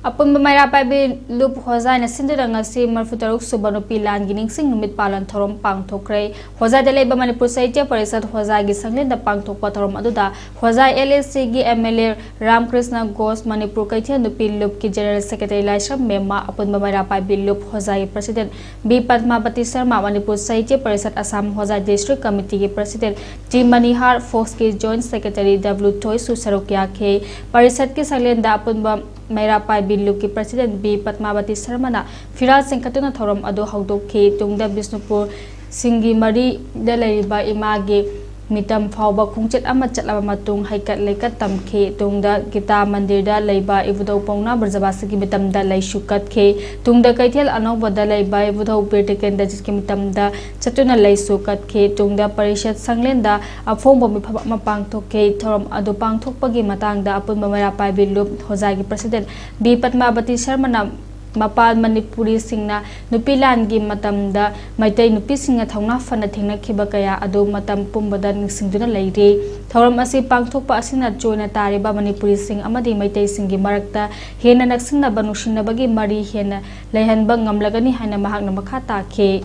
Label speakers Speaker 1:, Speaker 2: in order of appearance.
Speaker 1: Apunba Meira Paibi Lup Hojai na sinduna si Marfutaruk suba Nupi Lal giningsing numit palan thouram pangthokhare Hojai daleba Manipur Saitya Parisad Hojai gi sanglin da pangthokpa thouram aduda Hojai LSC gi MLA Ram Krishna Ghosh Manipur Kaithia Nupi Lup ki General Secretary Laisam Mema Apunba Meira Paibi Lup Hojai President B Padmavati Sharma Manipur Saitya Parisad Assam Hojai District Committee ki President G Manihar Fox ki Joint Secretary W Toy Susarokya ke Parisad ki sanglin da Apunba Meira Paibi Lup ki President B Padmavati Sharma na Firal Singkatuna thouram adu hawdokhi tungda Bisnupur Singi Mari dalaiba imagi mitam phawba khungchet ama chatlaba matung haikat leikat tamkhe tungda Gita Mandir da leiba ivudo pongna Brjabasi ki mitam da laisukat khe tungda Kaithel Anoba da leiba ivudo Birteken da jiski mitam da chatuna laisukat khe tungda Parishad Sanglenda afongbo mapang thokhe thouram adu pangthokpagi matangda Apunba Meira Paibi Lup Hojai ki President B Padmavati Sharma na Mapal Manipuri singna Nupi Lal gi matamda maitai nupi singa thongna fana thengna khiba kaya adu matam pumbada ningsingduna leire thauram asi pangthokpa asina joina tariba Manipuri sing amadi maitai singi marakta hena naksingna banushinna bagi mari hena leihanba ngamlagani haina mahakna makha takhe